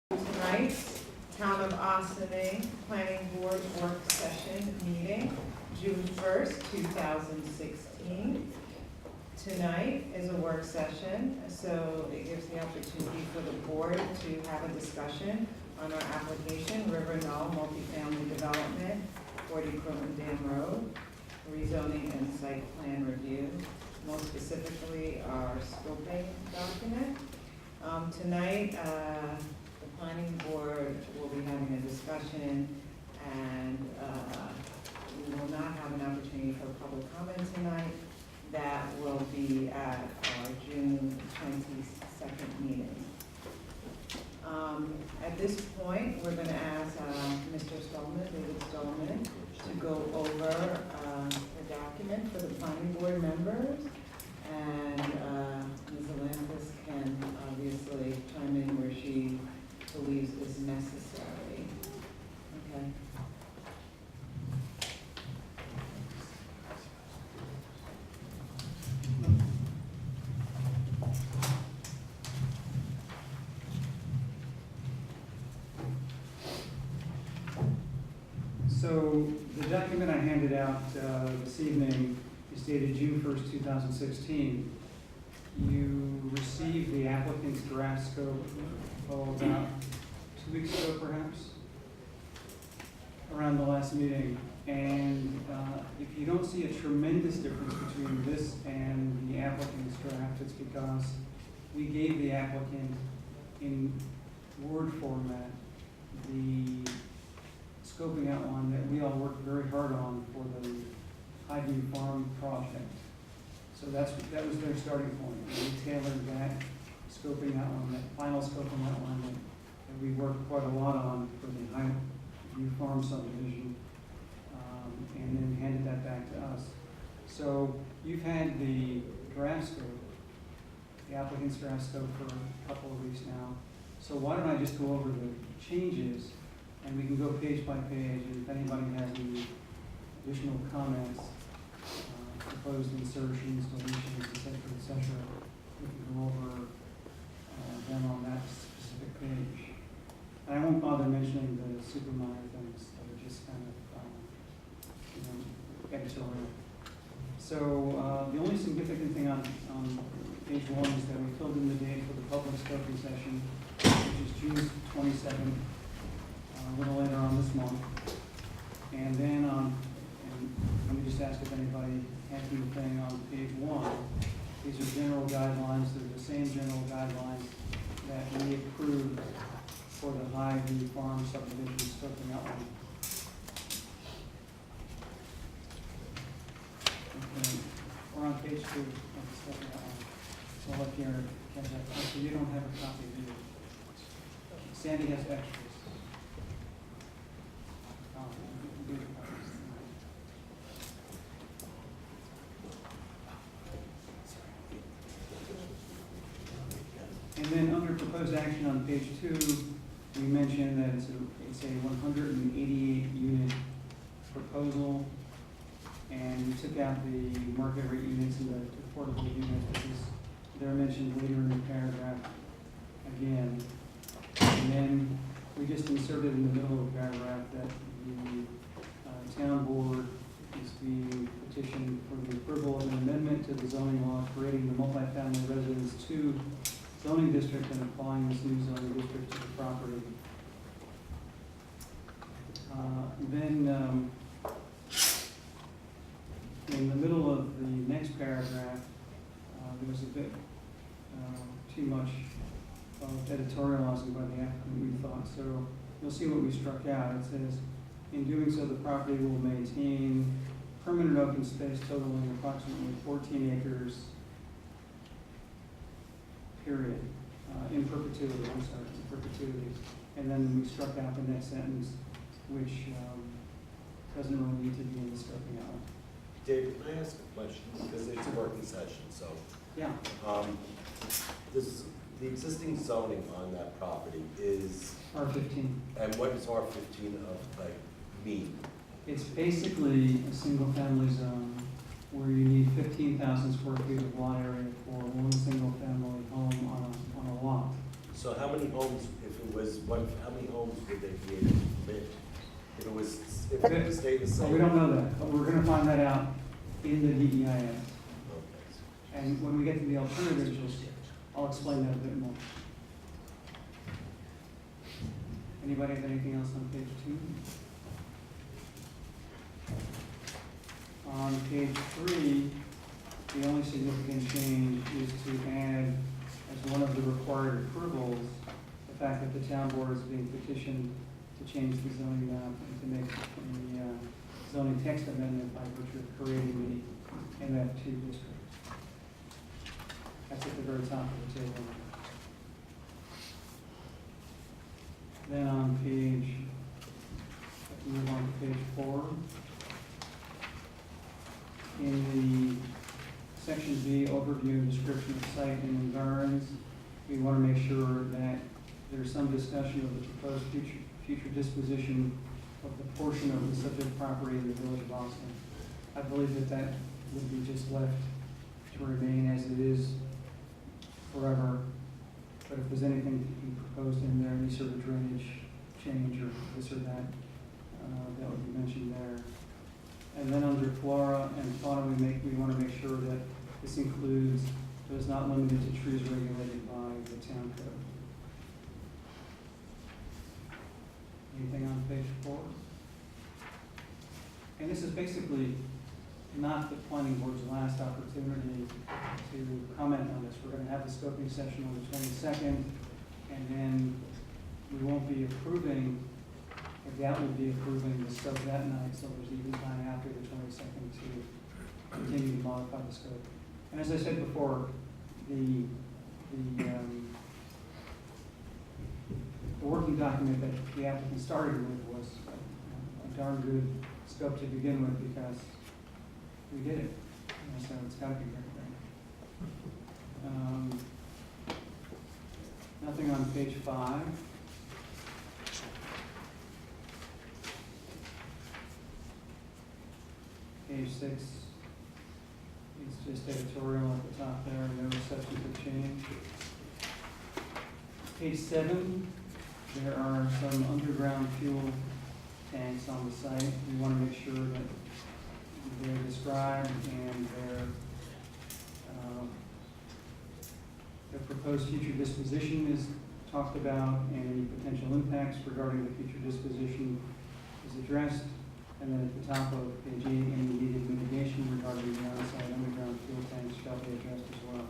Tonight's Town of Austining Planning Board Work Session Meeting, June 1st, 2016. Tonight is a work session, so it gives the opportunity for the board to have a discussion on our application, River Knoll Multifamily Development, 40 Croton Dam Road, rezoning and site plan review, more specifically our scoping document. Tonight, the planning board will be having a discussion, and we will not have an opportunity for public comment tonight. That will be at our June 22nd meeting. At this point, we're going to ask Mr. Stolman, David Stolman, to go over the document for the planning board members. And Ms. Alantis can obviously chime in where she believes is necessary. Okay. So the document I handed out this evening is dated June 1st, 2016. You received the applicant's draft scope, about 2 weeks ago perhaps, around the last meeting. And if you don't see a tremendous difference between this and the applicant's draft, it's because we gave the applicant in Word format the scoping outline that we all worked very hard on for the Highview Farm project. So that was their starting point. We tailored that scoping outline, that final scoping outline that we worked quite a lot on for the Highview Farm subdivision, and then handed that back to us. So you've had the draft scope, the applicant's draft scope, for a couple of weeks now. So why don't I just go over the changes, and we can go page by page, and if anybody has any additional comments, proposed insertions, deletions, et cetera, we can go over them on that specific page. And I won't bother mentioning the super minor things that are just kind of editorial. So the only significant thing on page 1 is that we filled in the date for the public scoping session, which is June 22nd. A little later on this month. And then and let me just ask if anybody has anything on page 1. These are general guidelines. They're the same general guidelines that we approved for the Highview Farm subdivision scoping outline. Okay. We're on page 2 of the scoping outline. So I'll let Karen catch up. So you don't have a copy, do you? Sandy has extras. And then under proposed action on page 2, we mentioned that it's a 188 unit proposal, and we took out the market rate units and the affordable units, because they're mentioned later in the paragraph again. And then we just inserted in the middle of the paragraph that the town board is being petitioned for the approval of an amendment to the zoning law creating the multifamily residence 2 zoning district and applying this new zoning district to the property. Then in the middle of the next paragraph, there was a bit too much editorializing by the applicant, we thought. So you'll see what we struck out. It says, in doing so, the property will maintain permanent open space totaling approximately 14 acres, period, in perpetuity, in perpetuity. And then we struck out the next sentence, which doesn't really need to be in the scoping outline. David, can I ask a question? Because it's a working session, so. Yeah. The existing zoning on that property is, R15. and what does R15 mean? It's basically a single-family zone where you need 15,000 square feet of lot area for one single-family home on a lot. So how many homes, if it was one, how many homes would they be able to permit? If it was, if it was stayed the So same? we don't know that, but we're gonna find that out in the DEIS. Okay. And when we get to the alternatives, I'll explain that a bit more. Anybody have anything else on page 2? On page 3, the only significant change is to add, as one of the required approvals, the fact that the town board is being petitioned to change the zoning map and to make the zoning text amendment by virtue of creating the MF2 district. That's at the very top of the table. Then on page, move on to page 4. In the section B, overview and description of site and environs, we want to make sure that there's some discussion of the proposed future disposition of the portion of the subject property in the village of Austin. I believe that that would be just left to remain as it is forever. But if there's anything to be proposed in there, any sort of drainage change or this or that, that would be mentioned there. And then under flora and fauna, we want to make sure that this includes, but is not limited to trees regulated by the town code. Anything on page 4? And this is basically not the planning board's last opportunity to comment on this. We're going to have the scoping session on the 22nd, and then we won't be approving, or that will be approving the scope that night, so there's even time after the 22nd to continue to modify the scope. And as I said before, the working document that the applicant started with was a darn good scope to begin with, because we did it. So it's got to be great. Nothing on page 5. Page 6 is just editorial at the top there, no substantive change. Page 7, there are some underground fuel tanks on the site. We want to make sure that they're described and the proposed future disposition is talked about, and any potential impacts regarding the future disposition is addressed. And then at the top of page 8, any needed mitigation regarding the on-site underground fuel tanks shall be addressed as well.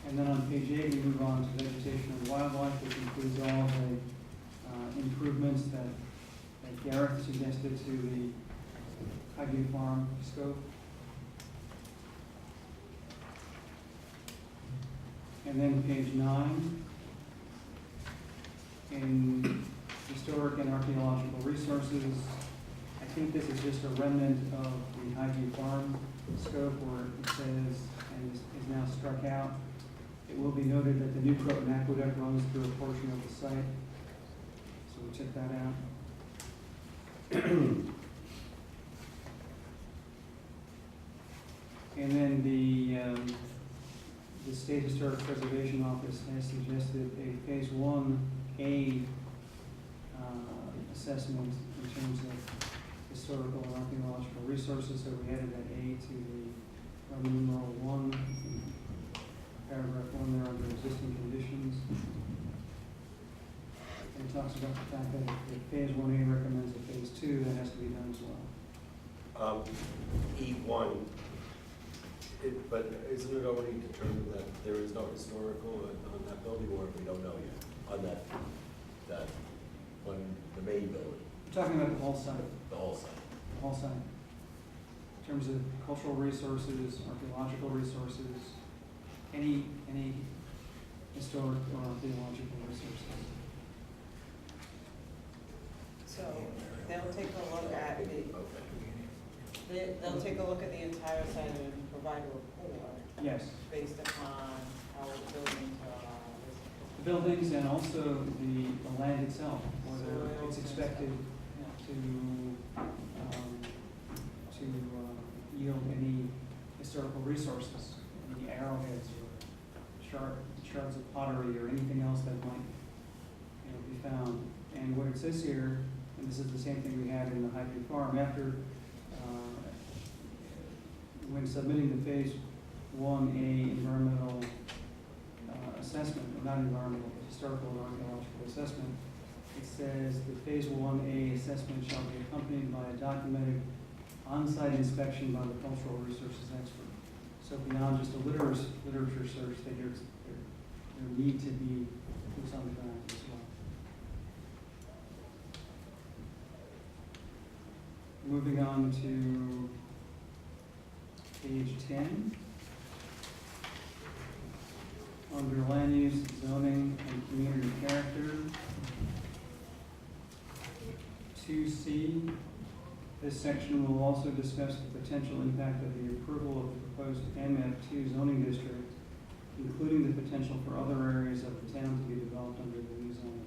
And then on page 8, we move on to vegetation and wildlife, which includes all the improvements that Gareth suggested to the Highview Farm scope. And then page 9, in historic and archaeological resources, I think this is just a remnant of the Highview Farm scope where it says, and is now struck out, it will be noted that the New Croton Aqueduct runs through a portion of the site. So we took that out. And then the State Historic Preservation Office has suggested a Phase 1A assessment in terms of historical and archaeological resources. So we added that A to the Roman numeral 1, paragraph 1 there under existing conditions. And it talks about the fact that if Phase 1A recommends a Phase 2, that has to be done as well. E1, but isn't it already determined that there is no historical on that building, or we don't know yet, on that on the main building, We're talking about the whole site, the whole site? the whole site. In terms of cultural resources, archaeological resources, any historic or archaeological resources. So they'll take a look at Okay. they'll take a look at the entire site and provide a report Yes, based upon how the buildings the buildings and also the land itself, whether it's expected to yield any historical resources. any arrowheads or shards of pottery or anything else that might, be found. And what it says here, and this is the same thing we had in the Highview Farm, after, when submitting the Phase 1A environmental assessment, or not environmental, but historical or archaeological assessment, it says the Phase 1A assessment shall be accompanied by a documented on-site inspection by the cultural resources expert. So beyond just a literature search, that there need to be boots on the ground as well. Moving on to page 10. Under land use, zoning, and community character. 2C, this section will also discuss the potential impact of the approval of the proposed MF2 zoning district, including the potential for other areas of the town to be developed under the new zoning.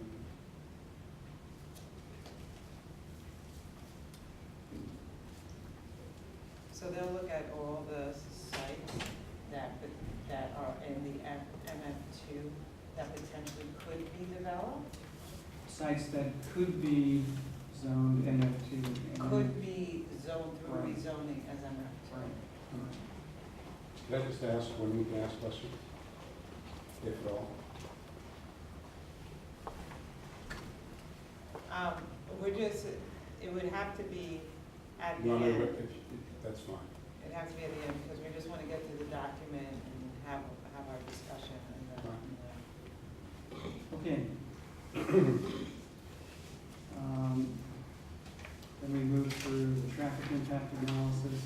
So they'll look at all the sites that are in the MF2 that potentially could be developed, Sites that could be zoned MF2. and- could be zoned through Right. rezoning as MF2. Right. Can I just ask when we can ask questions? If at all? It would have to be at the No, no, end. that's fine. It has to be at the end, because we just want to get to the document and have our discussion and then. Okay. Then we move through the traffic impact analysis.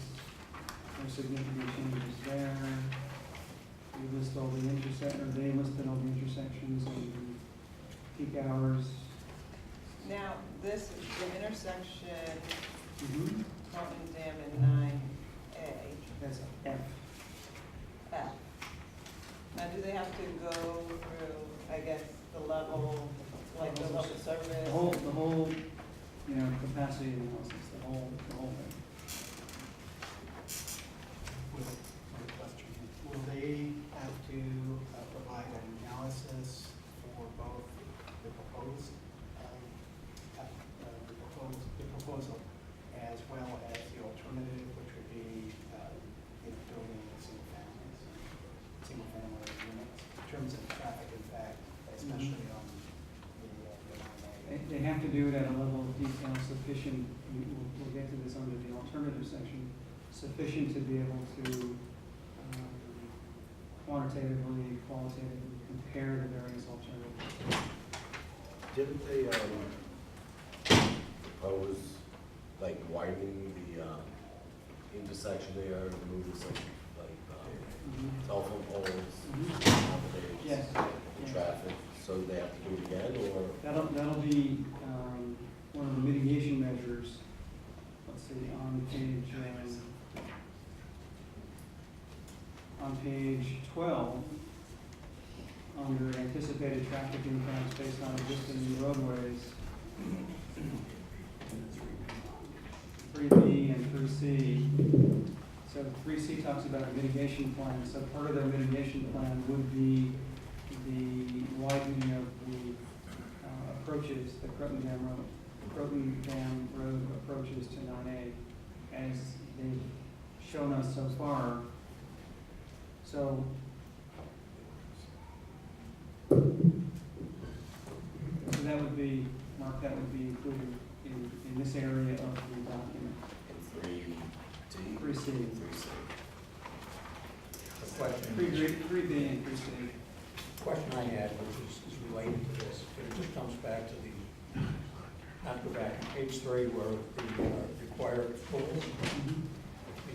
No significant changes there. We list all the they listed all the intersections and the peak hours. Now, this, the intersection, Mm-hmm. Taunton Dam and 9A, That's F. F. Now, do they have to go through, I guess, the level, like the level of service? The whole, capacity analysis, the whole thing. Will they have to provide an analysis for both the proposed, the proposal as well as the alternative, which would be, building single family units, in terms of traffic impact, especially on the They have to do it at a level of detail sufficient, we'll get to this under the alternative section, sufficient to be able to quantitatively, qualitatively compare the various alternatives. Didn't they, propose, like, widening the, intersection there, removing some, like, telephone poles, accommodate Yes. the traffic, so they have to do it again, or? That'll be one of the mitigation measures, let's see, on page 12, under anticipated traffic impacts based on existing roadways, 3B and 3C. So 3C talks about a mitigation plan, so part of their mitigation plan would be the widening of the approaches, the Croton Dam Road approaches to 9A, as they've shown us so far. So that would be, Mark, that would be included in this area of the document. In 3D? 3C. 3C. The question, 3B and 3C. question I had, which is related to this, it just comes back to the, not go back, page 3 where the required pools.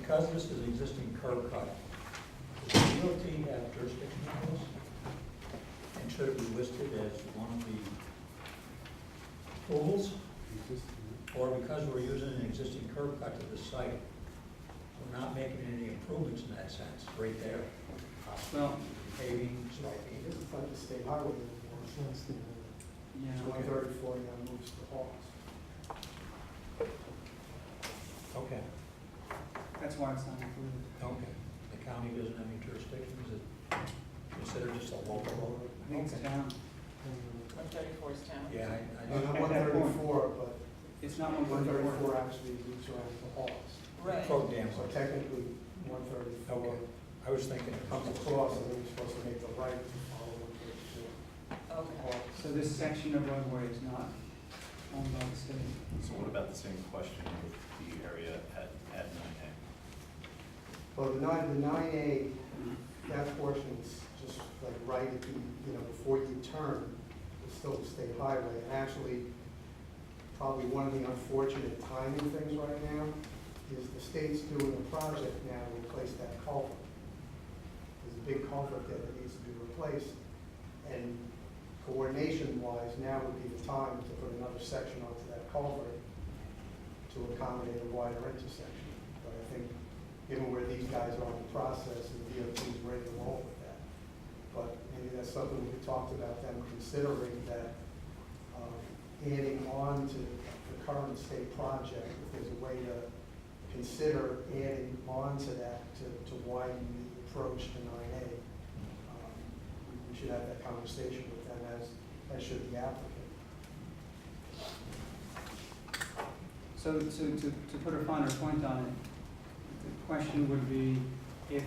Because this is an existing curb cut, does the DOT have jurisdiction on this? And should it be listed as one of the pools? Or because we're using an existing curb cut to the site, we're not making any improvements in that sense, right there? Well, Paving, striping. It isn't like the state highway anymore, so it's the, yeah. 134 now moves to Hawks. Okay, That's why it's not included. okay. the county doesn't have any jurisdiction? Is it considered just a local road? I think it's town. 134 is town? Yeah, No, not At that point. 134, but It's not 134 134. actually loops around the halls. Right. Pro dam. So technically, 134 Okay. I was thinking. it comes was- across, and then you're supposed to make the right to follow 134. Okay. So this section of roadway is not owned by the state. So what about the same question with the area at 9A? Well, the 9A, that portion's just like right at the, before you turn, it's still a state highway. And actually, probably one of the unfortunate timing things right now is the state's doing a project now to replace that culvert. There's a big culvert there that needs to be replaced. And coordination-wise, now would be the time to put another section onto that culvert to accommodate a wider intersection. But I think, given where these guys are in the process, the DOT's ready to roll with that. But maybe that's something we could talk about them considering that, adding on to the current state project, if there's a way to consider adding on to that to widen the approach to 9A. We should have that conversation with them, as should the applicant. So to put a finer point on it, the question would be if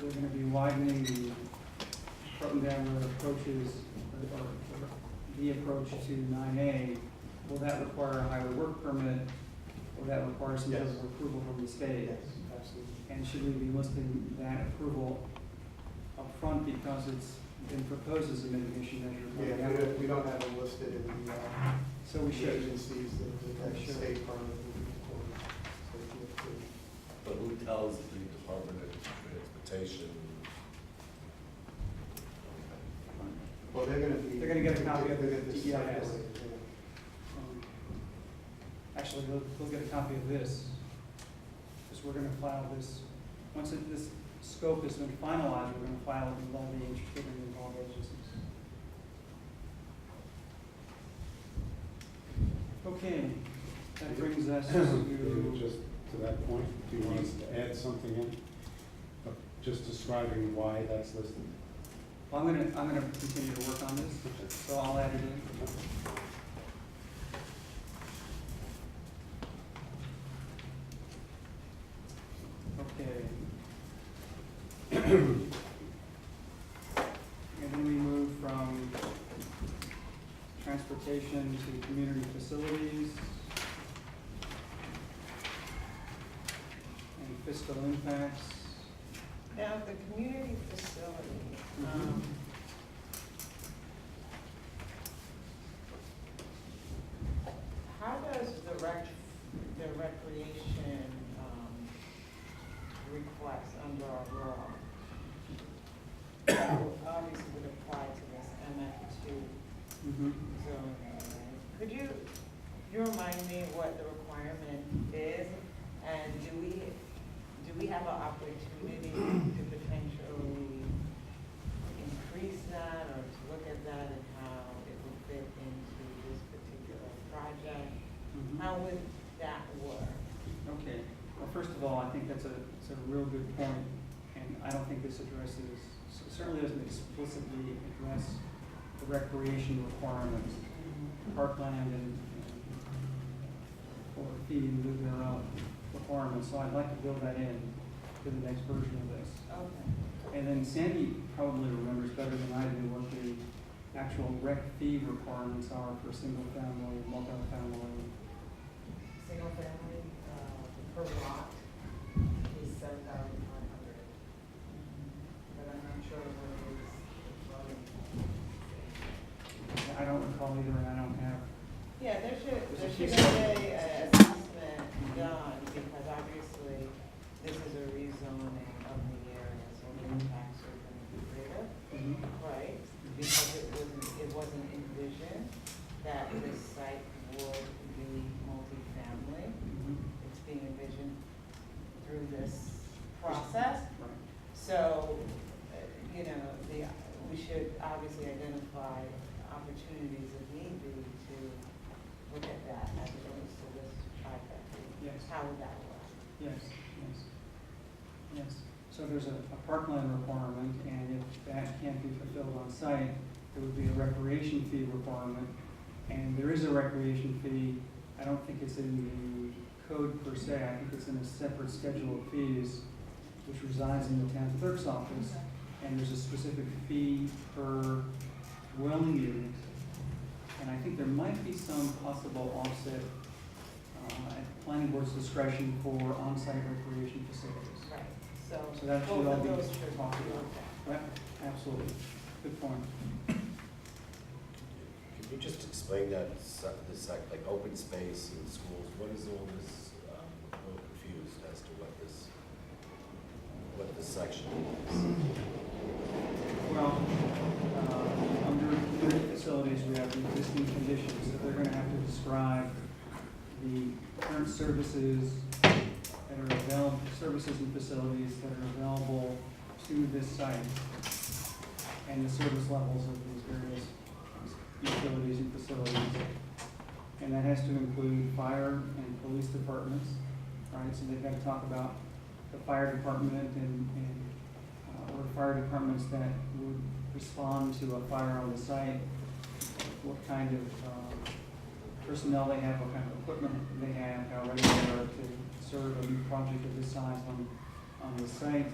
we're gonna be widening the Croton Dam Road approaches, or the approach to 9A, will that require a highway work permit? Will that require some sort Yes. of approval from the state? Yes, absolutely. And should we be listing that approval up front because it's been proposed as a mitigation measure? by the Yeah, applicant? we don't have it listed in the So we should. agencies that We should. state permit will be recorded. So if you But who tells the Department of Transportation? Well, they're gonna be. They're gonna get a copy of they'll the get this DEIS. circulated, Actually, they'll get a copy of this, because we're gonna file this, once this scope has been finalized, we're gonna file it with all the interested and involved agencies. Okay, that brings us to, Just to that point, do you want us to add something in? Just describing why that's listed? I'm gonna continue to work on this, so I'll add it in. Okay. And then we move from transportation to community facilities and fiscal impacts. Now, the community facility, Mhm. how does the recreation, request under our law? Obviously would apply to this MF2 Mhm. zone. Could you remind me what the requirement is? And do we have an opportunity to potentially increase that or to look at that and how it would fit into this particular project? Mhm. How would that work? Okay, well, first of all, I think it's a real good point, and I don't think this addresses, certainly doesn't explicitly address the recreation requirements, parkland and or fee in lieu thereof requirements, so I'd like to build that in to the next version of this. Okay. And then Sandy probably remembers better than I do what the actual rec fee requirements are for single family, multifamily. Single family, per lot is 7,500, but I'm not sure what it is dwelling. I don't recall either, and I don't have. Yeah, there should There's a be few an assessment done, because obviously this is a rezoning of the area, so the impacts are going to be greater, right? Because it wasn't envisioned that this site would be multifamily. It's being envisioned through this process. Right. So, we should obviously identify opportunities if need be to look at that as it relates to this project. Yes. How would that work? Yes, yes, yes. So there's a parkland requirement, and if that can't be fulfilled on site, there would be a recreation fee requirement. And there is a recreation fee. I don't think it's in the code per se. I think it's in a separate schedule of fees, which resides in the town clerk's office. And there's a specific fee per dwelling unit. And I think there might be some possible offset at the planning board's discretion for on-site recreation facilities. Right, so. So that should both all of be those should talked be about. looked at. Yep, absolutely. Good point. Can you just explain that, this, like, open space in schools, what is all this, I'm a little confused as to what this section is. Well, under community facilities, we have the existing conditions, so they're gonna have to describe the current services that are available, services and facilities that are available to this site, and the service levels of these various utilities and facilities. And that has to include fire and police departments, right? So they've got to talk about the fire department or fire departments that would respond to a fire on the site, what kind of personnel they have, what kind of equipment they have, how ready they are to serve a new project of this size on the site.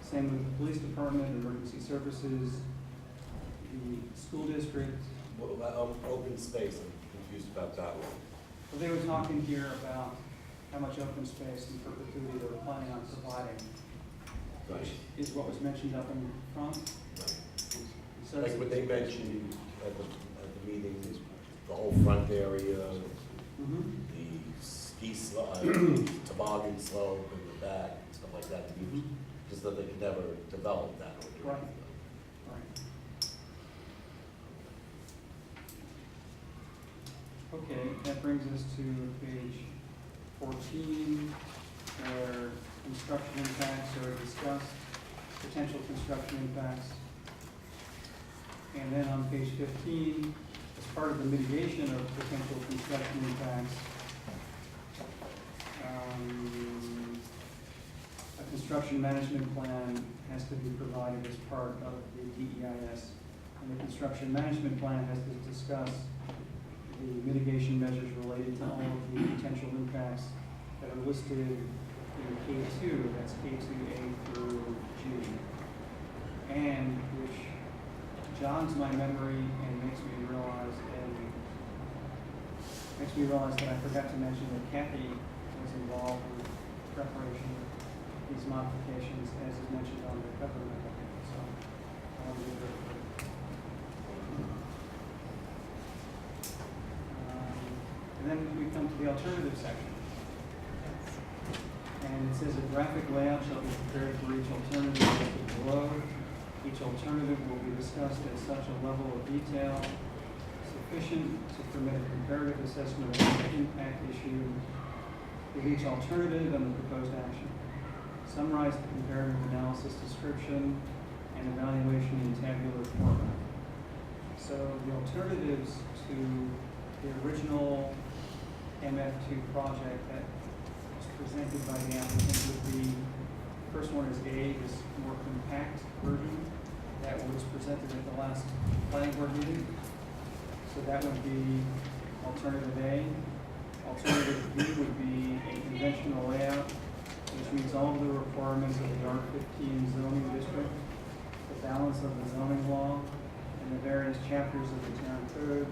Same with the police department, emergency services, the school district. Well, open space, I'm confused about that one. Well, they were talking here about how much open space in perpetuity they were planning on providing, which is what was mentioned up in front. Right. So Like what they mentioned at the meeting, the whole front area, Mhm. the ski slope, toboggan slope in the back, stuff like that, just that they could never develop that. Right. Right. Okay, that brings us to page 14, where construction impacts are discussed, potential construction impacts. And then on page 15, as part of the mitigation of potential construction impacts, a construction management plan has to be provided as part of the DEIS. And the construction management plan has to discuss the mitigation measures related to all of the potential impacts that are listed in K2, that's K2A through G. And which jogs my memory and makes me realize that I forgot to mention that Kathy was involved with preparation of these modifications as is mentioned on the cover memo. So I'll leave it. And then we come to the alternative section. And it says a graphic layout shall be prepared for each alternative listed below. Each alternative will be discussed at such a level of detail sufficient to permit a comparative assessment of the impact issue with each alternative and the proposed action. Summarize the comparative analysis description and evaluation in tabular format. So the alternatives to the original MF2 project that was presented by the applicant would be, the first one is A, this more compact version that was presented at the last planning board meeting. So that would be alternative A. Alternative B would be a conventional layout, which meets all of the requirements of the R15 zoning district, the balance of the zoning law, and the various chapters of the town code,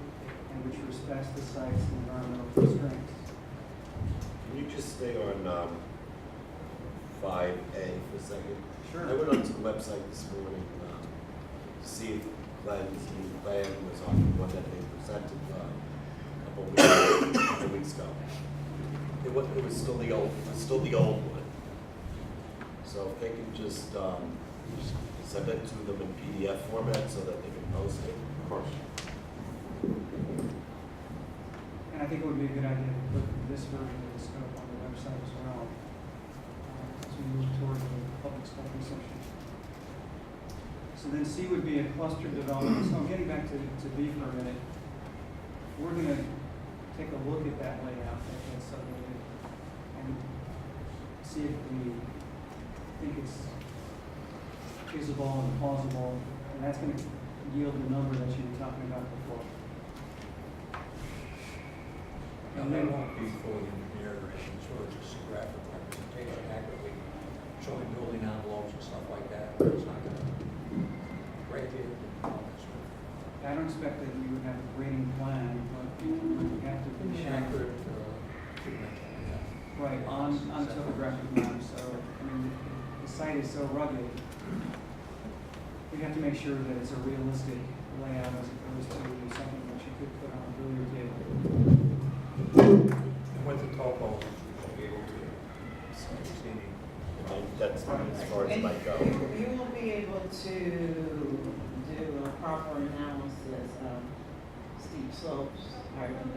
and which respects the site's environmental constraints. Can you just stay on 5A for a second? Sure. I went onto the website this morning to see if Glenn's new plan was on the one that they presented a couple weeks ago. It was still the old one. So if they can just send it to them in PDF format so that they can post it. Of course. And I think it would be a good idea to put this version of the scope on the website as well, as we move toward the public spoken session. So then C would be a cluster development. So getting back to B for a minute, we're going to take a look at that layout that gets submitted and see if we think it's feasible and plausible, and that's gonna yield the number that you were talking about before. And they won't be fully engineered or anything, sort of just a graphic representation accurately showing building envelopes and stuff like that, where it's not gonna break it and all that sort of. I don't expect that you would have a grading plan, but you have to be sure. Accurate, two-dimensional, yeah. Right, on topographic maps, so, I mean, the site is so rugged, we have to make sure that it's a realistic layout as opposed to something that you could put on a billiard table. And with the topo, we'll be able to see any. And that's as far as it might go. And you will be able to do a proper analysis of steep slopes, higher than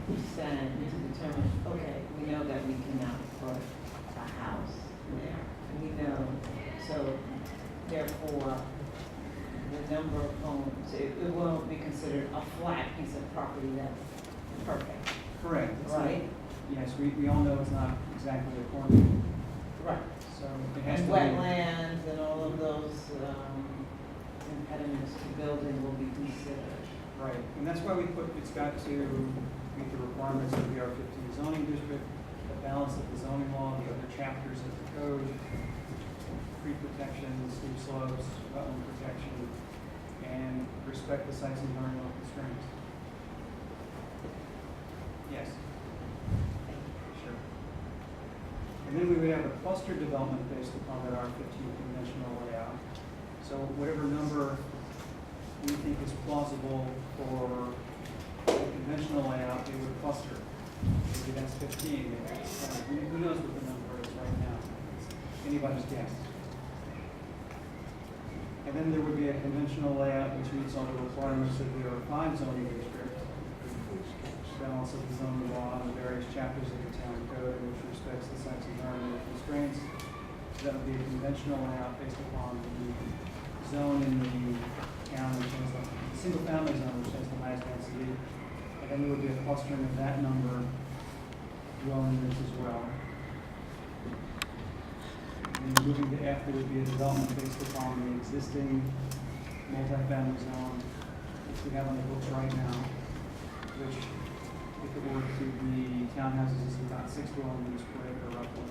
35%, to determine, okay, we know that we cannot put a house there. And we know, so therefore, the number of homes, it won't be considered a flat piece of property that's perfect, Correct. It's not- right? Yes, we all know it's not exactly a corner, Right. so it has And to be. wetlands and all of those impediments to building will be considered. Right, and that's why we put, it's got to meet the requirements of the R-15 zoning district, the balance of the zoning law, the other chapters of the code, tree protection, steep slopes, wetland protection, and respect the site's environmental constraints. Yes? Sure. And then we would have a cluster development based upon that R-15 conventional layout. So whatever number we think is plausible for a conventional layout, it would cluster. Maybe that's 15, maybe that's 20. Who knows what the number is right now? It's anybody's guess. And then there would be a conventional layout which meets all the requirements of the R5 zoning district, balance of the zoning law and the various chapters of the town code, which respects the site's environmental constraints. So that would be a conventional layout based upon the zone in the town, which has the single-family zone, which has the highest density. And then there would be a clustering of that number dwelling units as well. And then moving to F, there would be a development based upon the existing multifamily zone, which we have on the books right now, which, if it were to be townhouses, is about 6 dwelling units per acre roughly.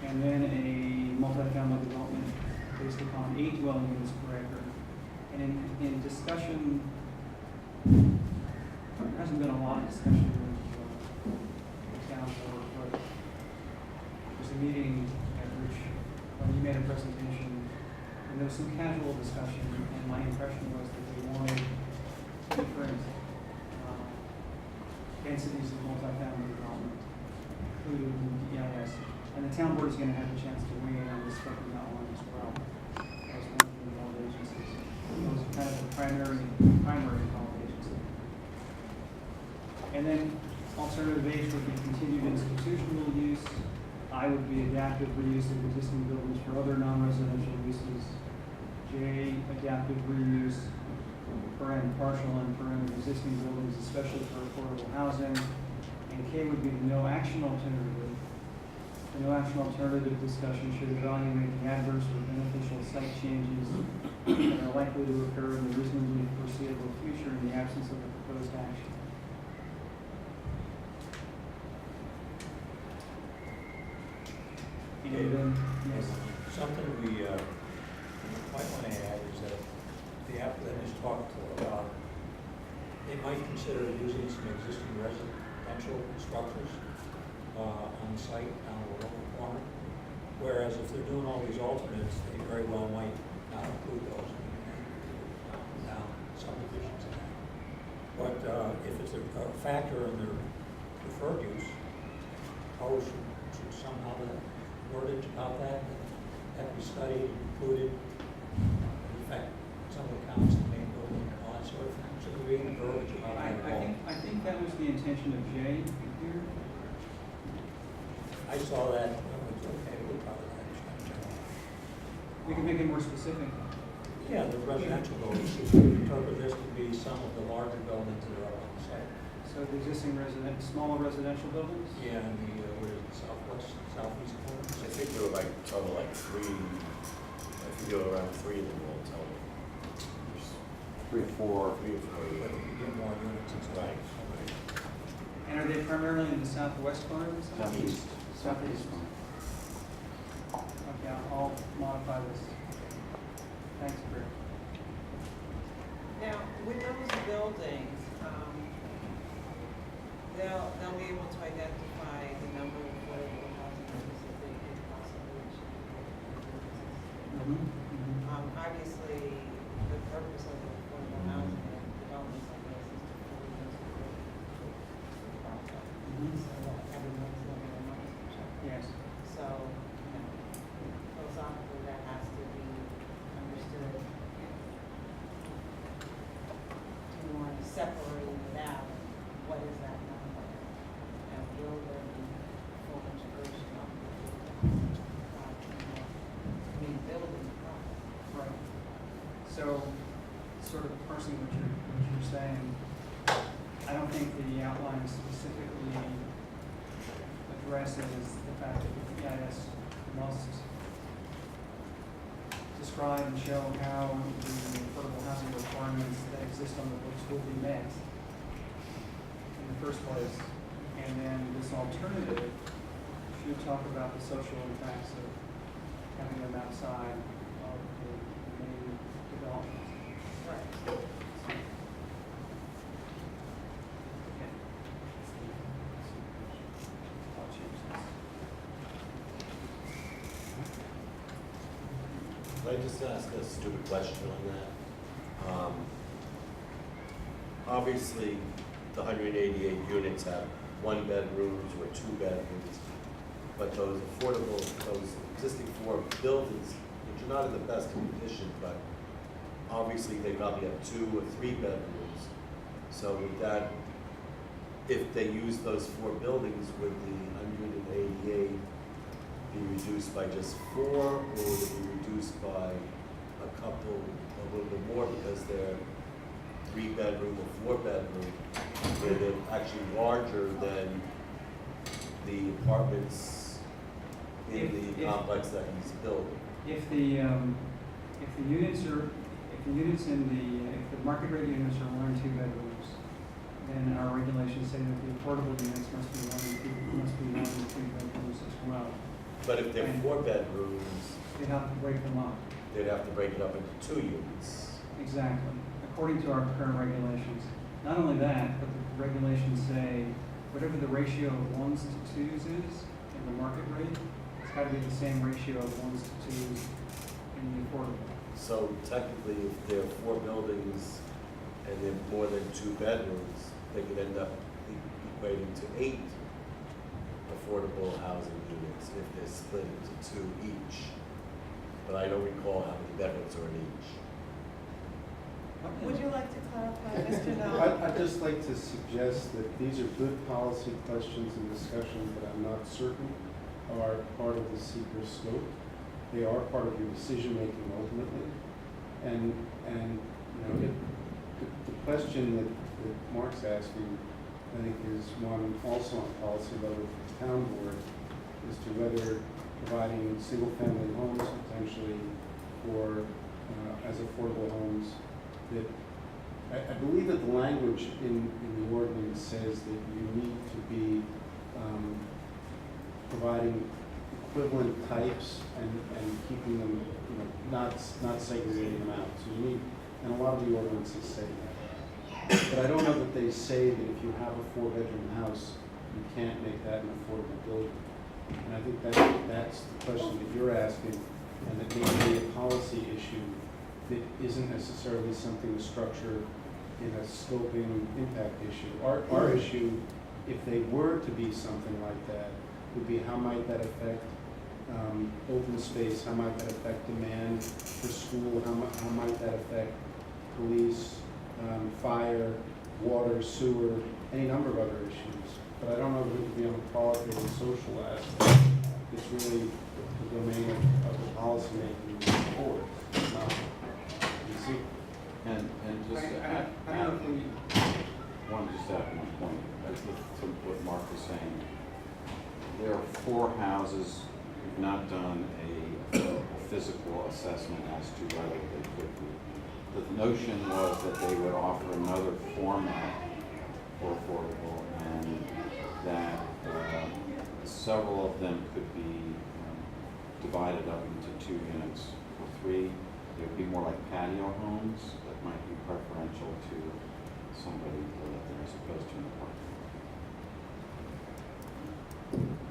And then a multifamily development based upon 8 dwelling units per acre. And in discussion, there hasn't been a lot of discussion with the town board, but there's a meeting at which, when you made a presentation, and there was some casual discussion, and my impression was that they wanted different densities of multifamily development, including the EIS. And the town board is going to have a chance to weigh in on this stuff in that one as well, as one of the involved agencies. Those are kind of the primary involved agency. And then alternative H would be continued institutional use. I would be adaptive reuse of existing buildings for other non-residential uses. J, adaptive reuse for partial and for existing buildings, especially for affordable housing. And K would be the no action alternative. The no action alternative discussion should evaluate the adverse or beneficial site changes that are likely to occur in the reasonably foreseeable future in the absence of the proposed action. And then, yes. Something we might want to add is that the applicant has talked about, they might consider using some existing residential structures on the site down the lower corner. Whereas if they're doing all these alternates, they very well might not include those down subdivisions and that. But if it's a factor in their preferred use, how should somehow the wordage about that be studied, included, in fact, some of the comments the main building and all that sort of thing. So there be any verbiage about that at all. I think that was the intention of Jay here. I saw that, okay, we'll probably We can make it more specific. yeah, the residential buildings, you could interpret this to be some of the larger buildings that are up on the site. So the existing smaller residential buildings? Yeah, and the, what is it, southeast corner? I think there were like, total like 3, I You're around 3 in the wall total. 3 or 4. 3 or 4, But if you get more units, it's Right. And are they primarily in the southwest corner of the site? Southeast. Southeast. Okay, I'll modify this. Thanks, Britt. Now, with those buildings, they'll be able to identify the number of affordable housing units that they could possibly achieve. Obviously, the purpose of the affordable housing and developments like this is to fully integrate the project, so that everyone's living in one check. Yes. So, you know, philosophically, that has to be understood. Do you want to separate it out? What is that number? And will there be full integration of the building project? Right. So, sort of parsing what you're saying, I don't think the outline specifically addresses the fact that the EIS must describe and show how the affordable housing requirements that exist on the books will be met in the first place. And then this alternative should talk about the social impacts of having them outside of the main development. Right. Okay. I'll change this. Can I just ask a stupid question on that? Obviously, the 188 units have 1 bedrooms or 2 bedrooms, but those affordable, those existing 4 buildings, which are not in the best condition, but obviously they probably have 2 or 3 bedrooms. So would that, if they use those 4 buildings, would the 188 be reduced by just 4, or would it be reduced by a couple, a little bit more because they're 3-bedroom or 4-bedroom, where they're actually larger than the apartments in the If- complex that he's building? If the units are, if the market rate units are 1 and 2 bedrooms, then our regulations say that the affordable units must be 1 and 2 bedrooms as well. But if they're 4 bedrooms, They have to break them up. they'd have to break it up into 2 units. Exactly, according to our current regulations. Not only that, but the regulations say whatever the ratio of 1s to 2s is in the market rate, it's got to be the same ratio of 1s to 2s in the affordable. So technically, if there are 4 buildings and they're more than 2 bedrooms, they could end up equating to 8 affordable housing units if they're split into 2 each. But I don't recall how many bedrooms are in each. Would you like to clarify, Mr. Noel? I'd just like to suggest that these are good policy questions and discussions that I'm not certain are part of the seeker scope. They are part of your decision-making ultimately. And you know, the question that Mark's asking, I think, is one also on policy level for the town board, as to whether providing single-family homes potentially for, as affordable homes, that I believe that the language in the ordinance says that you need to be providing equivalent types and keeping them, you know, not segregating them out. So you need, and a lot of the ordinances say that. But I don't know that they say that if you have a 4-bedroom house, you can't make that an affordable building. And I think that's the question that you're asking, and that may be a policy issue that isn't necessarily something to structure in a scoping impact issue. Our issue, if they were to be something like that, would be how might that affect open space, how might that affect demand for school, how might that affect police, fire, water, sewer, any number of other issues. But I don't know if it would be on the qualitative and social aspect. It's really the domain of the policymaking board, not the seeker. And just to add, I don't know if we, one just add one point, to what Mark was saying. There are 4 houses, we've not done a physical assessment as to whether they could be. The notion was that they would offer another format for affordable, and that several of them could be divided up into 2 units or 3. They would be more like patio homes that might be preferential to somebody to live there as opposed to an apartment.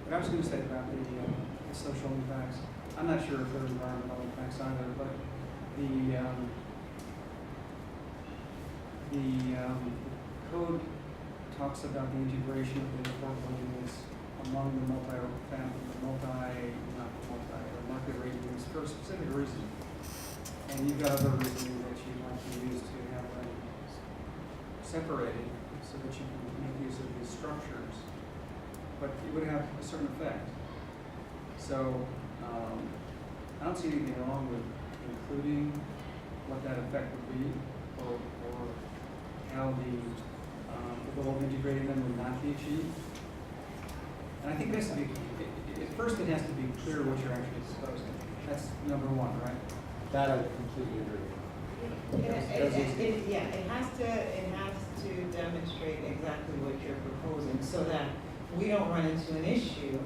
What I was going to say about the social impacts, I'm not sure if there are environmental impacts either, but the code talks about the integration of the affordable units among the market rate units for a specific reason. And you've got other reasoning that you'd like to use to have them separated so that you can make use of these structures. But it would have a certain effect. So I don't see anything wrong with including what that effect would be, or how the goal of integrating them would not be achieved. And I think this has to be, at first it has to be clear what you're actually proposing. That's number one, right? That I completely agree. It has to demonstrate exactly what you're proposing, so that we don't run into an issue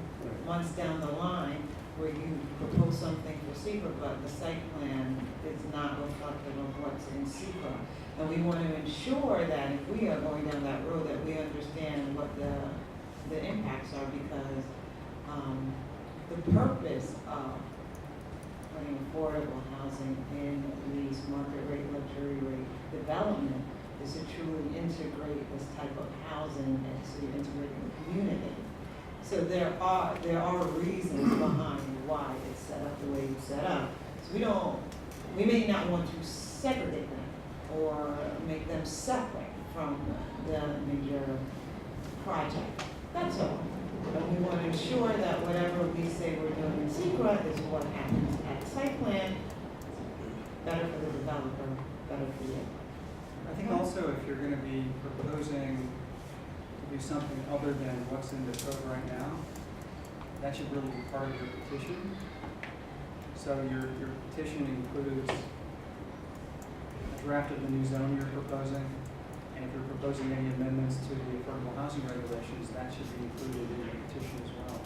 months down the line where you propose something for SECR, but the site plan is not reflective of what's in SECR. And we want to ensure that if we are going down that road, that we understand what the impacts are, because the purpose of putting affordable housing in these market rate, luxury rate development is to truly integrate this type of housing into integrating the community. So there are reasons behind why it's set up the way it's set up. So we may not want to segregate them or make them separate from the major project. That's all. But we want to ensure that whatever we say we're doing in SECR is what happens at site plan. Better for the developer, better for you. I think also if you're going to be proposing to do something other than what's in the code right now, that should really be part of your petition. So your petition includes a draft of the new zone you're proposing, and if you're proposing any amendments to the affordable housing regulations, that should be included in your petition as well.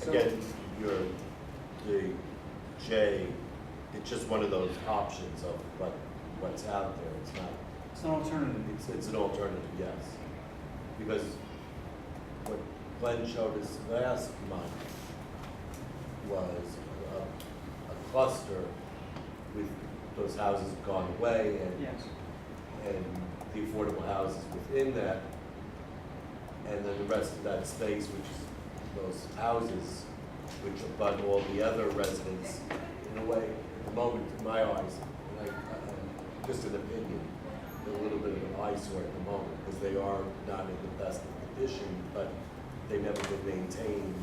So, Again, the J, it's just one of those options of what's out there. It's not, it's an alternative. it's an alternative, yes. Because what Glenn showed us last month was a cluster with those houses gone away Yes. and the affordable houses within that, and then the rest of that space, which is those houses, which abut all the other residents, in a way, at the moment, in my eyes, and just an opinion, a little bit of an eyesore at the moment, because they are not in the best of condition, but they've never been maintained.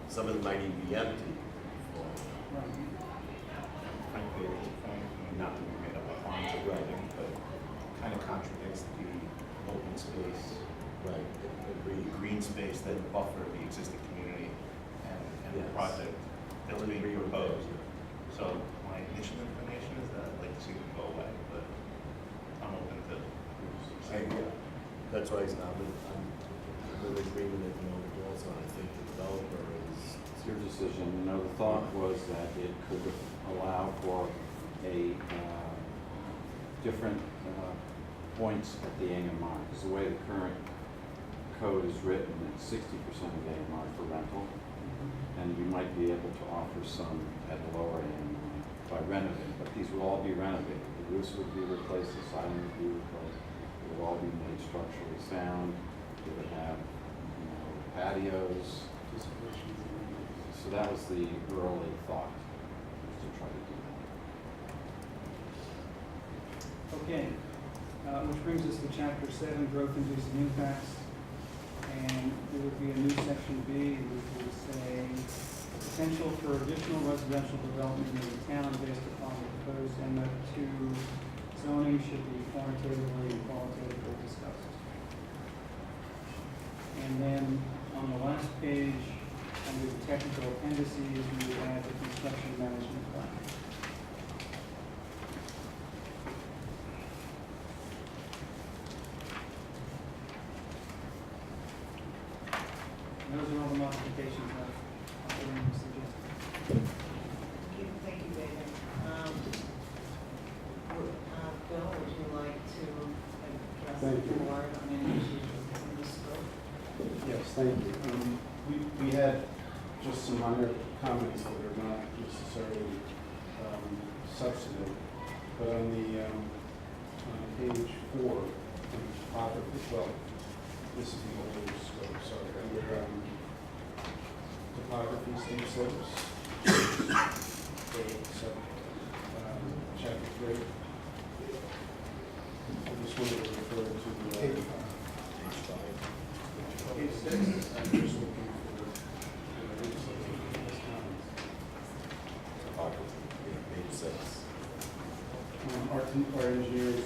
Some of them might even be empty. Right. Frankly, not to be made up of farms or writing, but kind of contradicts the open space, Right. the green space that buffer the existing community and the Yes. project that's I would being agree with proposed. that. So my initial inclination is that I'd like to see them go away, but I'm open to That's why I'm in agreement at the moment also. I think the developer is. It's your decision. You know, the thought was that it could allow for a different points at the AMR, because the way the current code is written, it's 60% of AMR for rental, and you might be able to offer some at a lower AMR by renovating, but these will all be renovated. The roofs would be replaced, the siding would be replaced, it would all be made structurally sound, it would have, patios. So that was the early thought, was to try to do that. Okay, which brings us to chapter 7, growth inducing impacts. And there would be a new section B, which would say, potential for additional residential development in the town based upon the proposed M2 zoning should be quantitatively and qualitatively discussed. And then on the last page, under the technical appendices, we would add the construction management plan. And those are all the modifications that I'm suggesting. Thank you, David. Bill, would you like to address Thank the you. board on any issues in the scope? Yes, thank you. We had just some minor comments that are not necessarily substantive, but on the, on page 4, on topography, well, this is the older scope, sorry, under topography, steep slopes. So, chapter 3. I just wanted to refer to the. Page 6. I'm just looking for, Page 6. our engineers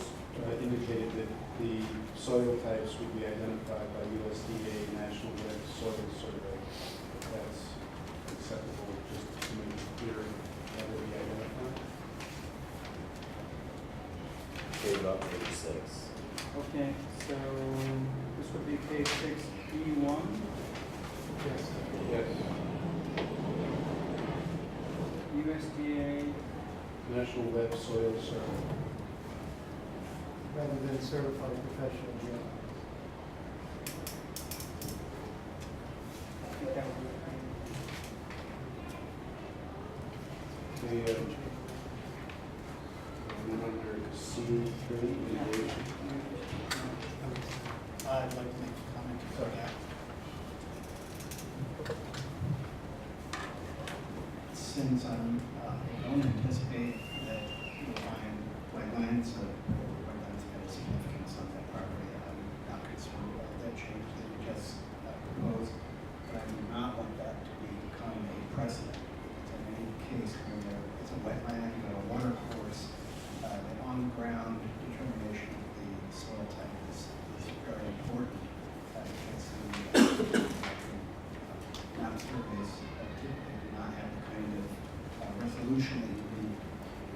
indicated that the soil types would be identified by USDA National Red Soil Survey. If that's acceptable, just to make it clear that would be identified. Gave up page 6. Okay, so this would be page 6B1. Yes. USDA, National Web Soil Survey. Rather than certified professional geologist. I think that would be The, and under C3, mitigation. I'd like to make a comment about that. Since I don't anticipate that you'll find wetlands or wetlands of any significance on that property, I'm not concerned about that change that you just proposed. But I do not want that to become a precedent. In any case, when there is a wetland or a water course, an on-ground determination of the soil type is very important. Because the map surveys typically do not have the kind of resolution that you need to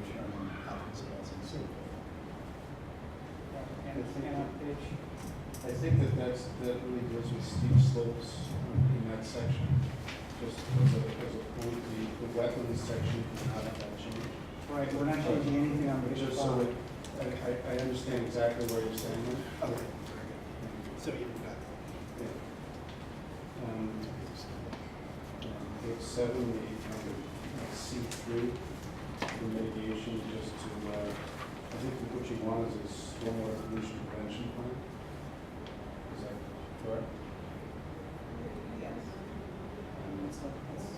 determine output soils and so forth. and on page, I think that really deals with steep slopes in that section. Just as a point, the wetlands section does not have that change. right, we're not changing anything on page Just so 5. that, I understand exactly where you're standing. Okay, very good. So you've got Page 7, the C3, the mitigation, just to, I think what you want is a stormwater pollution prevention plan. Is that correct? Yes. And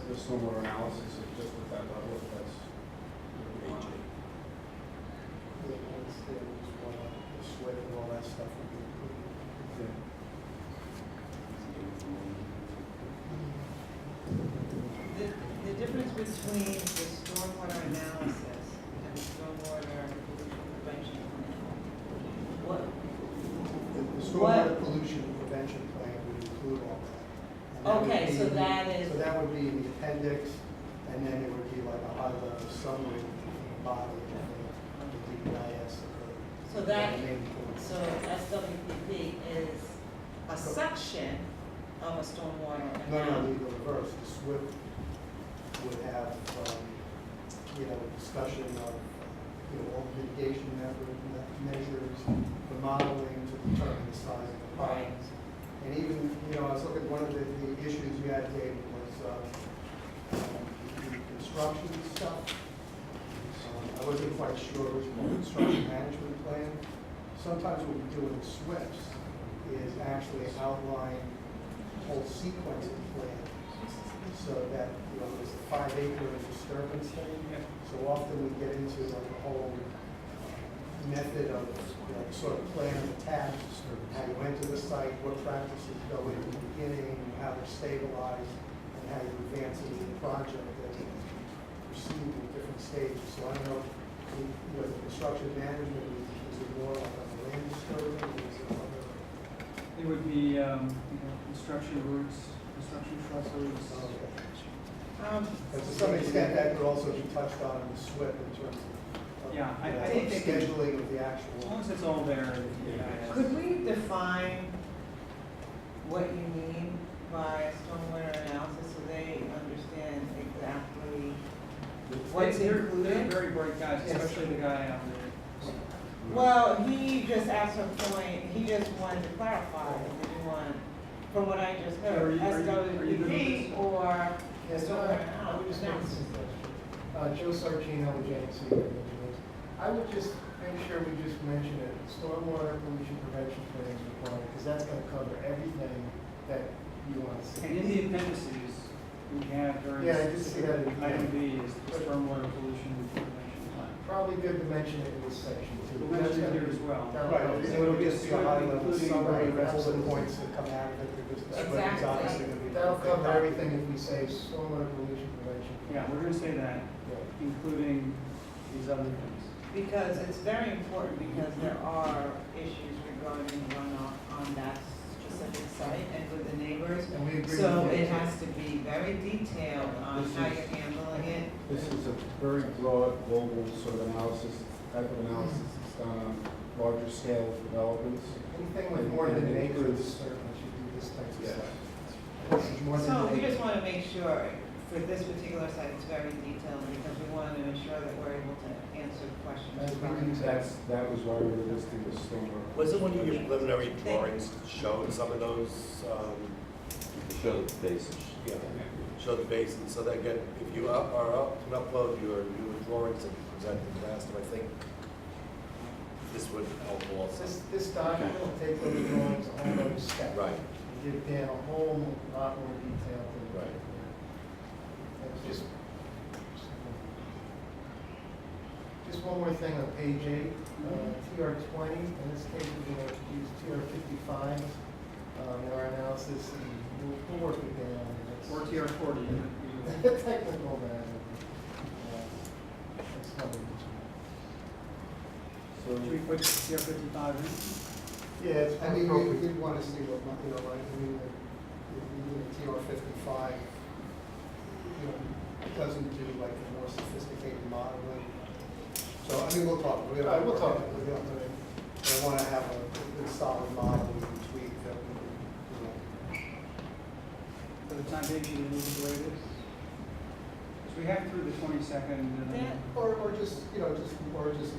the stormwater analysis is just at that level, if that's. Page 8. The SWIP and all that stuff would be included. The difference between the stormwater analysis and the stormwater pollution prevention plan, what, The stormwater pollution prevention plan would include all that. And that would Okay, be so in the- that is- So that would be in the appendix, and then it would be like a high-level summary from the body of the DEIS. So that- the main points. so SWPP is a section of a stormwater No, analysis? the reverse, the SWIP would have, discussion of, all mitigation measures, the modeling to determine the size of the ponds. And even, I was looking, one of the issues you had, Dave, was, the construction stuff. I wasn't quite sure which one, construction management plan. Sometimes what we do in the SWIPs is actually outline whole sequence of the plan, so that, there's a 5-acre disturbance thing. So often we get into like a whole method of, sort of plan of attack, how you enter the site, what practices go in the beginning, how they're stabilized, and how you advance into the project as you proceed in different stages. So I don't know, the construction management, is it more like a land disturbance, or is it other? It would be, construction routes, construction trusses. But to some extent, that could also be touched on in the SWIP in terms of, Yeah, I you know, think they can- scheduling of the As actual. long as it's all there, yeah. Could we define what you mean by stormwater analysis so they understand exactly what's They're included? very bright guys, especially the guy out there. Well, he just asked a point, he just wanted to clarify, did you want, from what I just Are heard, you good with SWP this? or Yes, stormwater I would just make analysis? some suggestions. Joe Sargino with JNC Engineers. I would just make sure we just mention it, stormwater pollution prevention plans required, because that's gonna cover everything that you want to see. And in the appendices, we have very Yeah, I did see that in- item B is the stormwater pollution prevention plan. Probably good to mention it in this section too. We'll mention it here as well. Right, it'll just be a high level Including summary, the all the rest. points that come out of it, because the spread is Exactly. obviously gonna be. That'll cover everything if we say stormwater pollution prevention. Yeah, we're gonna say that, Yeah. including these other things. Because it's very important, because there are issues regarding runoff on that specific site and with the neighbors. And we agree So with you. it has to be very detailed on This how is- you're handling it. This is a very broad, global sort of analysis, type of analysis that's done on larger scale developments. Anything with more than an acre of certainly should do this type of Yeah. stuff. This is more than So an we acre. just want to make sure, for this particular site, it's very detailed, because we want to ensure that we're able to answer questions. As we regarding do that. That was why we were listing the stormwater. Wasn't one of your preliminary drawings showed some of those, To show the basis. yeah, show the basin, so that again, if you are up to upload your drawings and present them to us, I think this would help also. This document will take those drawings a whole other step. Right. Give Dan a whole lot more detail. than- Right. It's just one more thing on page 8, TR 20, in this case, we're going to use TR 55 in our analysis, and we'll work with Dan on it. Or TR 40. Technical matter. That's not what it's- Should we put TR 55 in? Yeah, it's, I mean, we did want to see what, you know, like, I mean, the TR 55, you know, it doesn't do like the more sophisticated modeling. So, I mean, we'll talk. We'll talk. I want to have a good solid model we can tweak that, you know. For the time being, should we leave it the way it is? So we have through the 22nd. Yeah. Or just, you know, just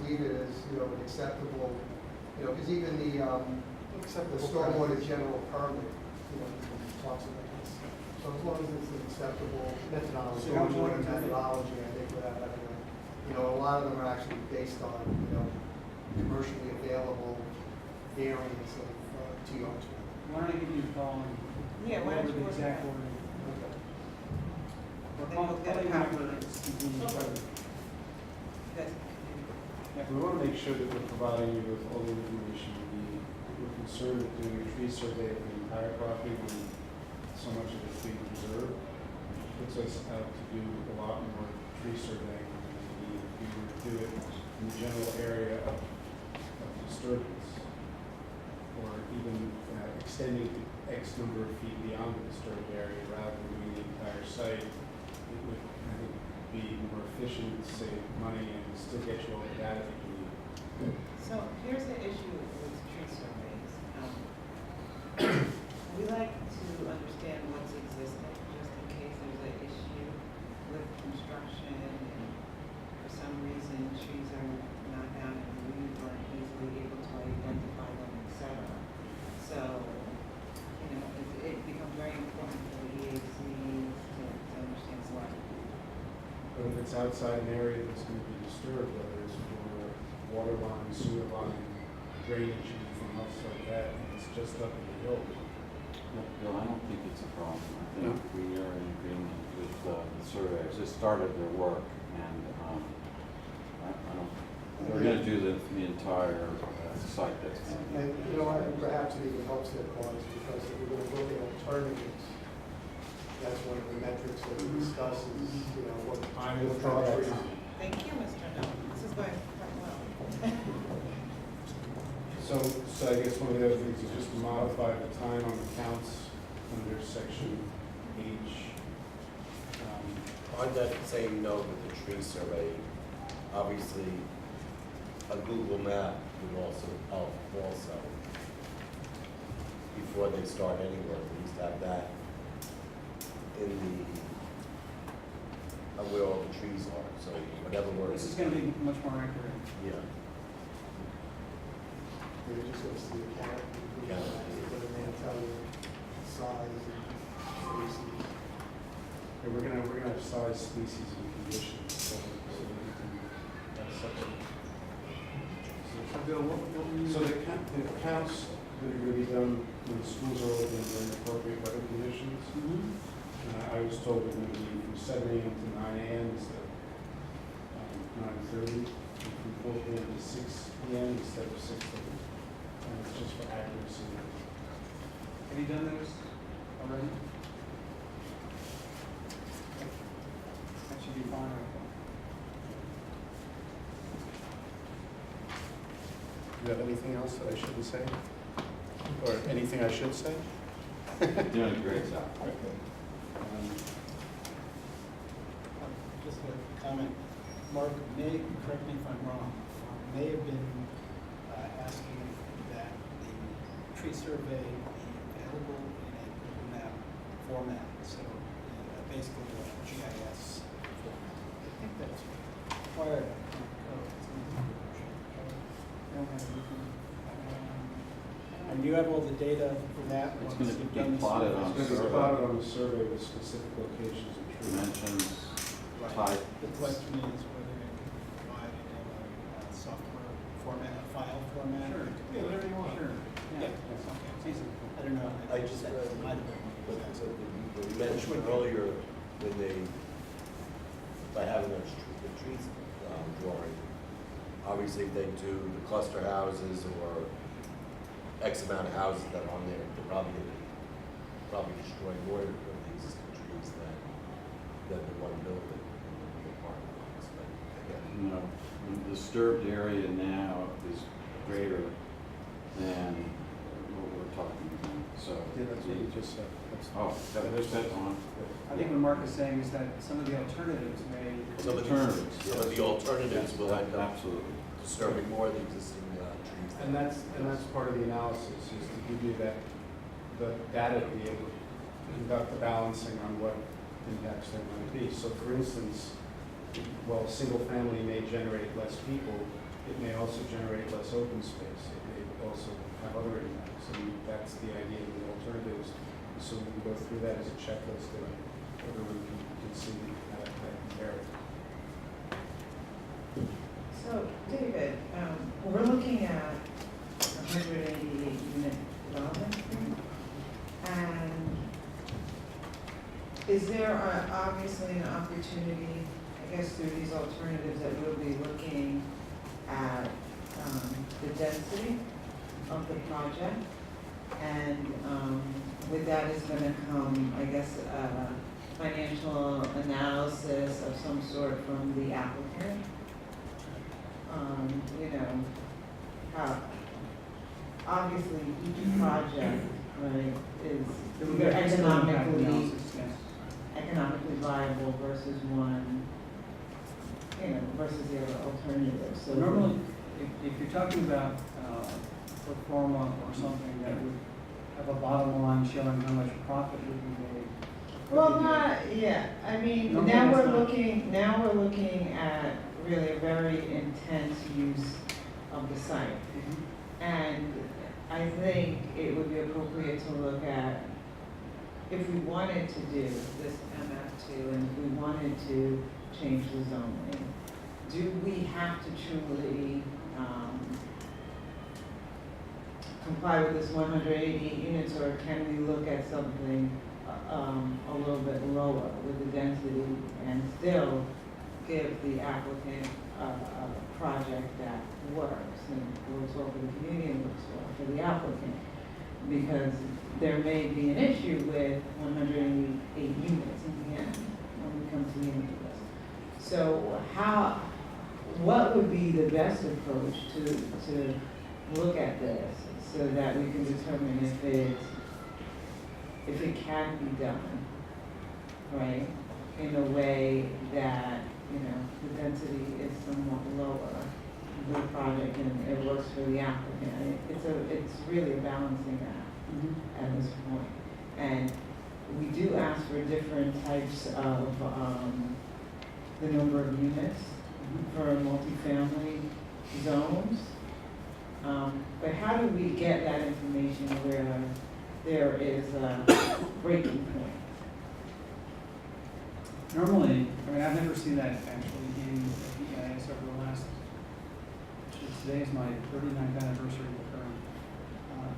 leave it as, you know, an acceptable, you know, because even the stormwater general permit, you know, talks about this. So as long as it's an acceptable methodology, So how much stormwater more time? methodology, I think without having a, you know, a lot of them are actually based on, you know, commercially available variants of TR 20. Why don't I give you a call and Yeah, go why don't over you the work exact it out? wording? Or Then call we'll get a me copy. whenever it's convenient. Okay. Good. Yeah. We want to make sure that we're providing you with all the information you need. We're concerned with doing a tree survey of the entire property when so much of it's being preserved. It puts us out to do a lot more tree surveying than we need. If we were to do it in the general area of disturbance, or even extending to X number of feet beyond the disturbed area rather than doing the entire site, it would, I think, be more efficient, save money, and still get you all the data that you need. So here's the issue with tree surveys. We like to understand what's existing, just in case there's an issue with construction and for some reason trees are not down and we weren't easily able to identify them, et cetera. So, you know, it becomes very important for the EAC to understand what. But if it's outside an area that's going to be disturbed, whether it's for water line, sewer line, drainage, anything else like that, and it's just up in the hill. Bill, I don't think it's a problem. I think we are in agreement with the surveyors. They started their work, and I don't, they're going to do the entire site that's going to be. And, you know, and perhaps it even helps their cause, because if we're going to look at alternatives, that's one of the metrics that we discuss is, you know, what I will will try that trees. time. Thank you, Mr. No. This is going quite well. So I guess one of the other things is just to modify the time on the counts under section age. On that same note with the tree survey, obviously, a Google map would also help also. Before they start any work, at least have that in where all the trees are, so whatever work. This is gonna be much more accurate. Yeah. Maybe just go see the cat, Yeah. but it may tell you size and species. Yeah, we're gonna have size, species, and conditions, so we can, that's something. So Bill, what were you? So the counts that are gonna be done when the schools are open during appropriate weather conditions, Mhm. I was told they're gonna be from 7 a.m. to 9 a.m. instead of 9:30, and from 4 p.m. to 6 p.m. instead of 6:30. And it's just for accuracy. Have you done those already? That should be fine, I think. Do you have anything else that I shouldn't say? Or anything I should say? Doing a great job. Just a comment, Mark, may, correct me if I'm wrong, may have been asking that the tree survey be available in a Google map format, so basically a GIS format. I think that's required in the code. It's in the code. I don't have anything. And you have all the data for that? It's once gonna you've be done the plotted survey? on It's gonna be plotted on the survey with specific locations and trees. Dimensions, Right. type. The question is whether it can be provided in a software format, a file format? Sure. Yeah, whatever you want. Sure. Yeah. That's okay. It's easy. I don't know. I just, That might have been. what you mentioned earlier, when they, by having the trees drawing, obviously if they do the cluster houses or X amount of houses that are on there, they're probably destroy more of the existing trees than the one building in the apartment blocks, but again. No, the disturbed area now is greater than what we're talking about, so. Yeah, that's what you just said. Oh, that was set on. I think what Mark is saying is that some of the alternatives may. Some of the alternatives will end up Absolutely. disturbing more of the existing trees. And that's part of the analysis, is to give you the data to be able to conduct the balancing on what impacts there might be. So for instance, while single family may generate less people, it may also generate less open space. It may also have other impacts. And that's the idea of the alternatives. So we can go through that as a checklist that everyone can see how that compare. So, David, we're looking at 188 unit development here. And is there obviously an opportunity, I guess, through these alternatives that we'll be looking at the density of the project? And with that is gonna come, I guess, financial analysis of some sort from the applicant. You know, how, obviously each project, right, is There will be a fiscal impact economically, analysis, yes. economically viable versus one, you know, versus the other alternative, so. So normally, if you're talking about pro forma or something that would have a bottom line showing how much profit would be made. Well, not, yeah, I mean, Normally now that's we're looking at really a very intense use of the site. Mhm. And I think it would be appropriate to look at, if we wanted to do this MF2 and if we wanted to change the zoning, do we have to truly comply with this 188 units, or can we look at something a little bit lower with the density and still give the applicant a project that works and works well for the community and works well for the applicant? Because there may be an issue with 188 units in the end, when we come to the end of this. So what would be the best approach to look at this so that we can determine if it can be done right? In a way that, you know, the density is somewhat lower, the project, and it works for the applicant. It's really a balancing act at this point. And we do ask for different types of, the number of units for multifamily zones. But how do we get that information where there is a breaking point? Normally, I mean, I've never seen that actually in EIS over the last, today is my 39th anniversary of occurring.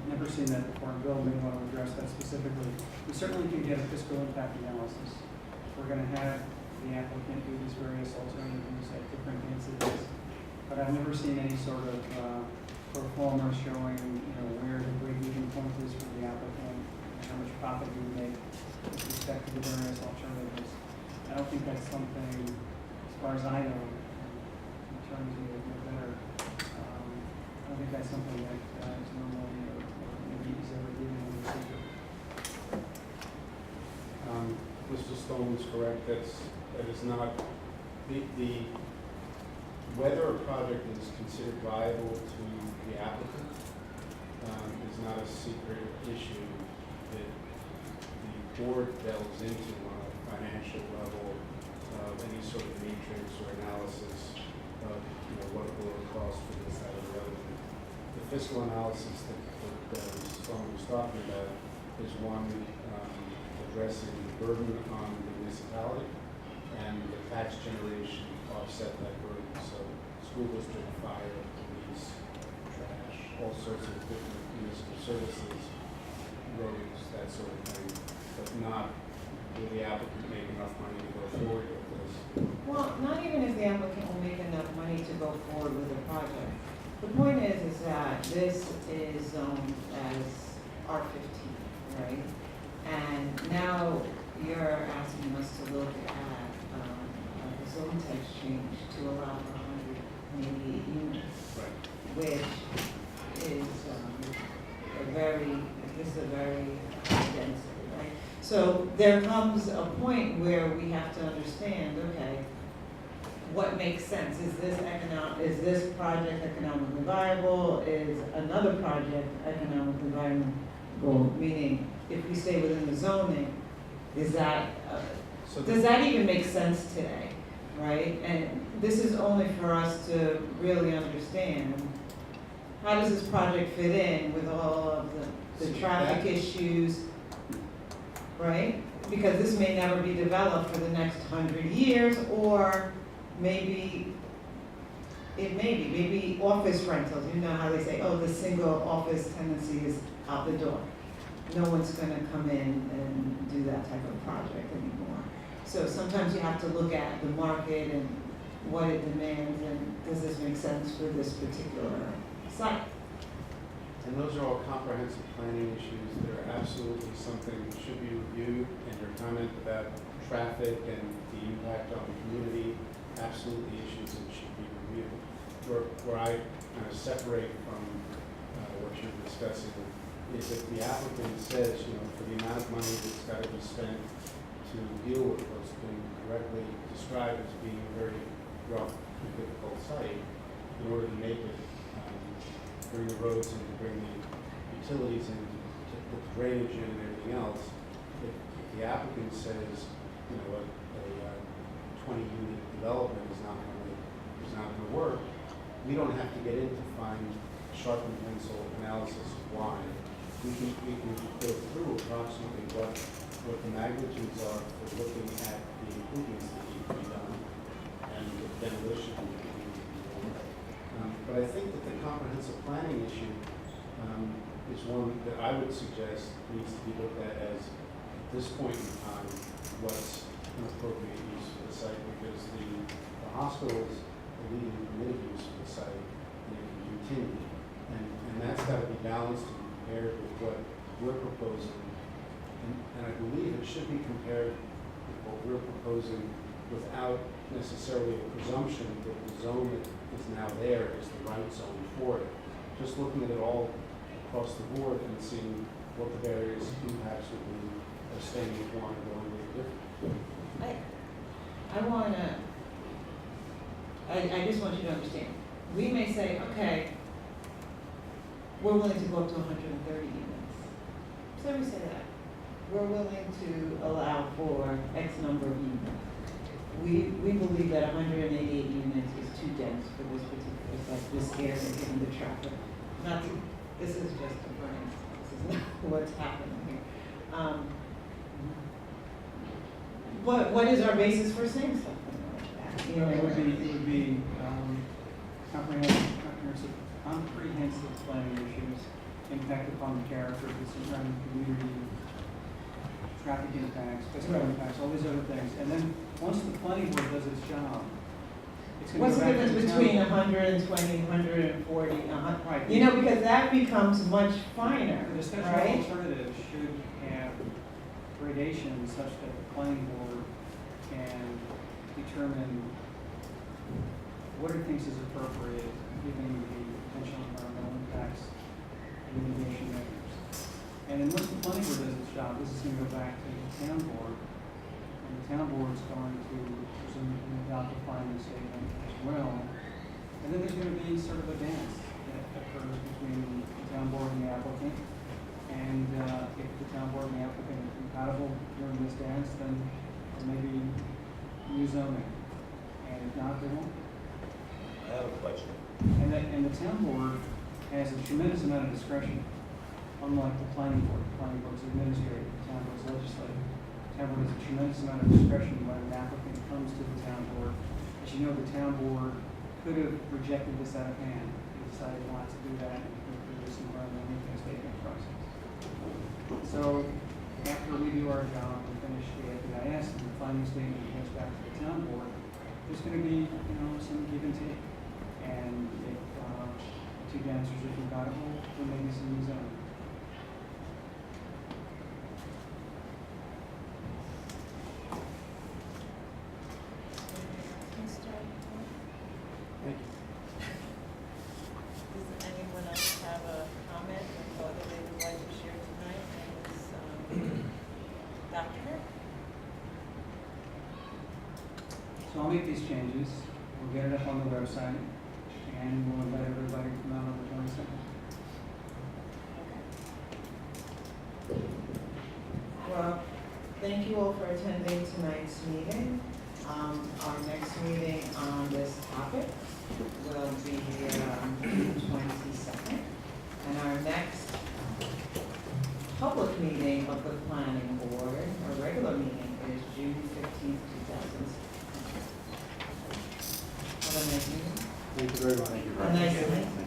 Never seen that before, and Bill may want to address that specifically. We certainly can get a fiscal impact analysis. We're going to have the applicant do these various alternatives at different densities. But I've never seen any sort of pro forma showing, you know, where the break-even point is for the applicant, and how much profit we make with respect to the various alternatives. I don't think that's something, as far as I know, in terms of the better, I don't think that's something that is normally or maybe is ever given in the secret. Mr. Stone is correct, that is not, whether a project is considered viable to the applicant is not a secret issue that the board delves into on a financial level of any sort of matrix or analysis of, you know, what it will cost for this, that, or the other. The fiscal analysis that Stone was talking about is one addressing the burden on the municipality and the tax generation offset that burden. So school district, fire, police, trash, all sorts of different municipal services, roads, that sort of thing, but not will the applicant make enough money to go forward with this. Well, not even if the applicant will make enough money to go forward with the project. The point is that this is zoned as R15, right? And now you're asking us to look at a zone text change to allow for 188 units, which is this is a very high density, right? So there comes a point where we have to understand, okay, what makes sense? Is this project economically viable? Is another project economically viable? Meaning, if we stay within the zoning, is that, does that even make sense today, right? And this is only for us to really understand, how does this project fit in with all of the traffic issues, right? Because this may never be developed for the next 100 years, or maybe maybe office rentals. You know how they say, oh, the single office tenancy is out the door. No one's gonna come in and do that type of project anymore. So sometimes you have to look at the market and what it demands, and does this make sense for this particular site? And those are all comprehensive planning issues that are absolutely something that should be reviewed, and your comment about traffic and the impact on the community, absolutely issues that should be reviewed. Where I kind of separate from what you're discussing is if the applicant says, you know, for the amount of money that's got to be spent to deal with what's been correctly described as being a very rough and difficult site, in order to make it, bring the roads in, to bring the utilities in, to put the drainage in and everything else, if the applicant says, you know, a 20-unit development is not going to work, we don't have to get into fine sharpened pencil analysis of why. We can go through approximately what the magnitudes are for looking at the improvements that need to be done and the demolition that needs to be done. But I think that the comprehensive planning issue is one that I would suggest needs to be looked at as, at this point in time, what's an appropriate use for the site, because the hospital is the leading permitted use for the site, and it can continue. And that's got to be balanced and compared with what we're proposing. And I believe it should be compared with what we're proposing without necessarily a presumption that the zone that is now there is the right zone for it. Just looking at it all across the board and seeing what the various impacts would be of staying with one and going with a I wanna, I just want you to understand, we may say, okay, we're willing to go up to 130 units. So we say that, we're willing to allow for X number of units. We believe that 188 units is too dense for this particular site, this area, given the traffic. Not to, this is just a brain, this is not what's happening here. What is our basis for saying something like that? You know, It would be comprehensive planning issues, impact upon the character of the surrounding community, traffic impacts, physical Right. impacts, all these other things. And then, once the planning board does its job, it's gonna What's go the back to difference the town between board. 120, 140, Right. you know, because that becomes much finer, The special right? alternative should have gradation such that the planning board can determine what it thinks is appropriate, given the potential environmental impacts and mitigation measures. And then once the planning board does its job, this is gonna go back to the town board, and the town board's going to presumably adopt a final statement as well. And then there's gonna be sort of a dance that occurs between the town board and the applicant. And if the town board and the applicant are compatible during this dance, then maybe new zoning. And if not, they won't. I have a question. And the town board has a tremendous amount of discretion, unlike the planning board. The planning board's administrative, the town board's legislative. The town board has a tremendous amount of discretion when an applicant comes to the town board. As you know, the town board could have rejected this out of hand. They decided not to do that and go through this environmental impact statement process. So after we do our job and finish the FEIS and the final statement goes back to the town board, there's gonna be, some give and take. And if, two dancers are compatible, then maybe some new zoning. Thank you. Does anyone else have a comment or thought that they would like to share tonight in this document? So I'll make these changes, we'll get it up on the website, and we'll invite everybody to come out on the 22nd. Well, thank you all for attending tonight's meeting. Our next meeting on this topic will be June 22nd. And our next public meeting of the planning board, our regular meeting, is June 15th, 2016. Have a nice evening. Thank you very much. A nice night.